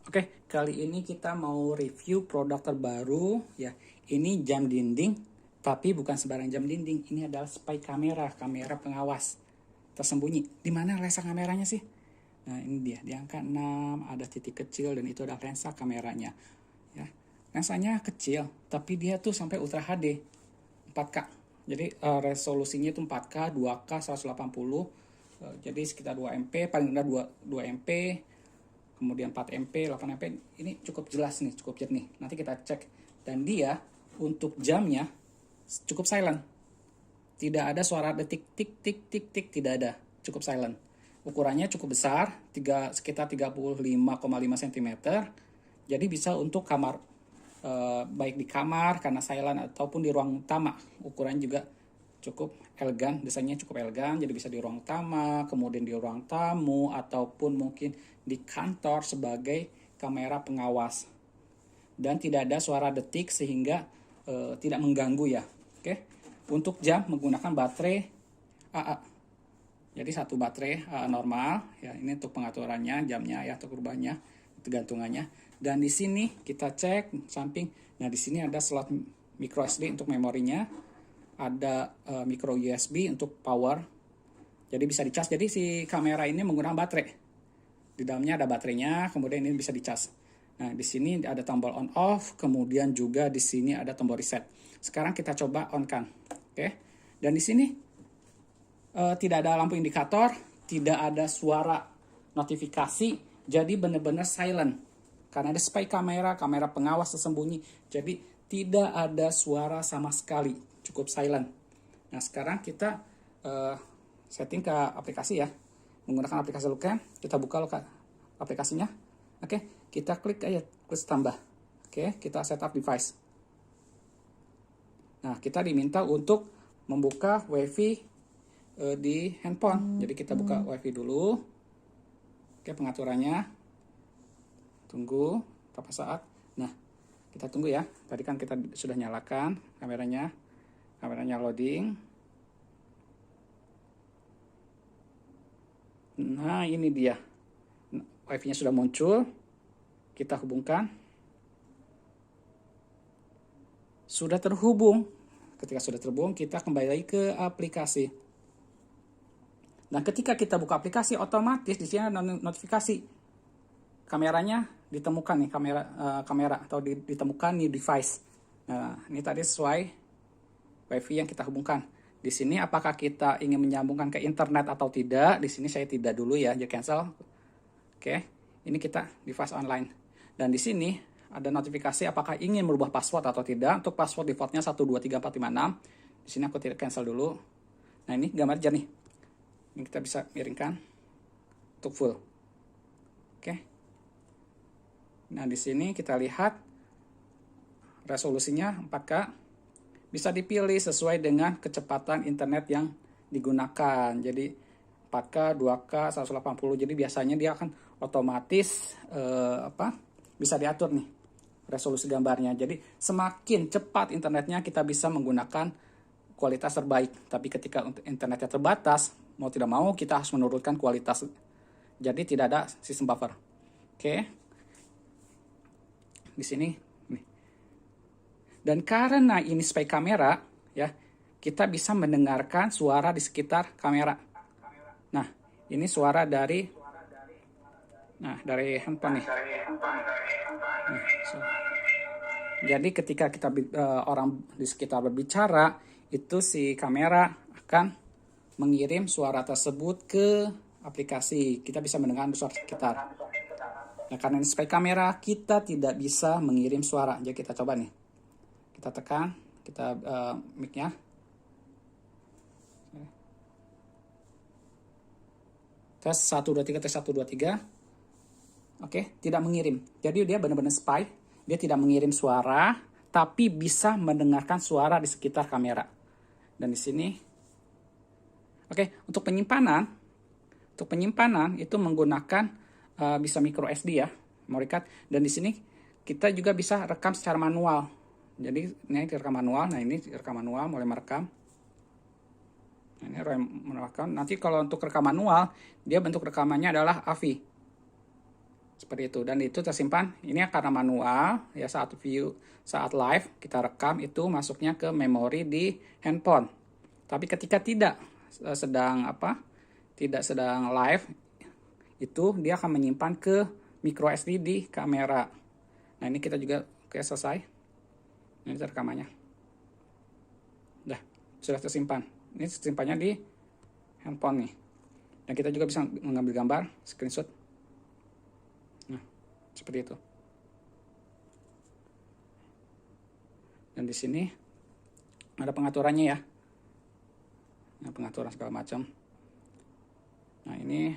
Oke, kali ini kita mau review produk terbaru ya. Ini jam dinding, tapi bukan sembarang jam dinding. Ini adalah spy kamera, kamera pengawas tersembunyi. Di mana lensa kameranya sih? Nah, ini dia, di angka 6 ada titik kecil dan itu adalah lensa kameranya. Ya. Lensanya kecil, tapi dia tuh sampai Ultra HD 4K. Jadi resolusinya itu 4K, 2K 180. Jadi sekitar 2 MP, paling rendah 2 MP. Kemudian 4 MP, 8 MP, ini cukup jelas nih, cukup jernih. Nanti kita cek. Dan dia untuk jamnya cukup silent. Tidak ada suara detik tik tik tik tik, tidak ada. Cukup silent. Ukurannya cukup besar, sekitar 35,5 cm. Jadi bisa untuk kamar, baik di kamar karena silent ataupun di ruang utama. Ukurannya juga cukup elegan, desainnya cukup elegan, jadi bisa di ruang utama, kemudian di ruang tamu, ataupun mungkin di kantor sebagai kamera pengawas. Dan tidak ada suara detik sehingga tidak mengganggu ya. Oke. Untuk jam menggunakan baterai AA. Jadi satu baterai AA normal ya, ini untuk pengaturannya, jamnya ya, untuk rubahnya, tergantungannya. Dan di sini kita cek samping. Nah, di sini ada slot micro SD untuk memorinya. Ada micro USB untuk power, jadi bisa dicas. Jadi si kamera ini menggunakan baterai, di dalamnya ada baterainya, kemudian ini bisa dicas. Nah, di sini ada tombol on off, kemudian juga di sini ada tombol reset. Sekarang kita coba on kan, oke. Dan di sini tidak ada lampu indikator, tidak ada suara notifikasi, jadi benar-benar silent karena ada spy kamera, kamera pengawas tersembunyi. Jadi tidak ada suara sama sekali, cukup silent. Nah, sekarang kita setting ke aplikasi ya, menggunakan aplikasi Lookem. Kita buka aplikasinya. Oke, kita klik aja, klik tambah. Oke, kita setup device. Nah, kita diminta untuk membuka WiFi di handphone. Jadi kita buka WiFi dulu. Oke, pengaturannya. Tunggu beberapa saat. Nah, kita tunggu ya. Tadi kan kita sudah nyalakan kameranya. Kameranya loading. Nah, ini dia. WiFi-nya sudah muncul. Kita hubungkan. Sudah terhubung. Ketika sudah terhubung, kita kembali lagi ke aplikasi. Dan ketika kita buka aplikasi, otomatis di sini ada notifikasi. Kameranya ditemukan nih, kamera atau ditemukan nih device. Nah, ini tadi sesuai WiFi yang kita hubungkan. Di sini apakah kita ingin menyambungkan ke internet atau tidak? Di sini saya tidak dulu ya, jadi cancel. Oke, ini kita device online. Dan di sini ada notifikasi apakah ingin merubah password atau tidak. Untuk password defaultnya 123456. Di sini aku tidak cancel dulu. Nah, ini gambar jernih. Ini kita bisa miringkan untuk full. Oke. Nah, di sini kita lihat resolusinya 4K. Bisa dipilih sesuai dengan kecepatan internet yang digunakan. Jadi 4K, 2K, 180. Jadi biasanya dia akan otomatis bisa diatur nih resolusi gambarnya. Jadi semakin cepat internetnya, kita bisa menggunakan kualitas terbaik. Tapi ketika internetnya terbatas, mau tidak mau kita harus menurunkan kualitas. Jadi tidak ada sistem buffer. Oke. Di sini nih. Dan karena ini spy kamera ya, kita bisa mendengarkan suara di sekitar kamera. Nah, ini suara dari handphone nih. Jadi ketika kita orang di sekitar berbicara, itu si kamera akan mengirim suara tersebut ke aplikasi. Kita bisa mendengar suara sekitar. Nah, karena ini spy kamera, kita tidak bisa mengirim suara. Jadi kita coba nih. Kita tekan, kita mic-nya. Tes 1 2 3, tes 1 2 3. Oke, tidak mengirim. Jadi dia benar-benar spy. Dia tidak mengirim suara, tapi bisa mendengarkan suara di sekitar kamera. Dan di sini, oke, untuk penyimpanan itu menggunakan bisa micro SD ya, memory card. Dan di sini kita juga bisa rekam secara manual. Jadi ini direkam manual. Nah, ini direkam manual, mulai merekam. Nah, ini merekam. Nanti kalau untuk rekam manual, dia bentuk rekamannya adalah AVI. Seperti itu, dan itu tersimpan ini karena manual ya, saat live kita rekam itu masuknya ke memori di handphone. Tapi ketika tidak sedang live itu dia akan menyimpan ke micro SD di kamera. Nah, ini kita juga selesai. Ini rekamannya. Udah, sudah tersimpan. Ini tersimpannya di handphone nih. Dan kita juga bisa mengambil gambar, screenshot. Nah, seperti itu. Dan di sini ada pengaturannya ya. Nah, pengaturan segala macam. Nah, ini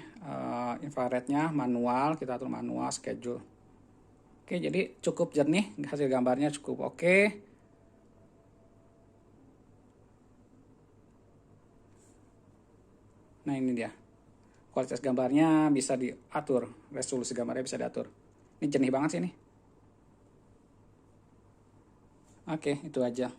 infrarednya manual, kita atur manual, schedule. Oke, jadi cukup jernih, hasil gambarnya cukup oke. Nah, ini dia. Kualitas gambarnya bisa diatur, resolusi gambarnya bisa diatur. Ini jernih banget sih ini. Oke, itu aja.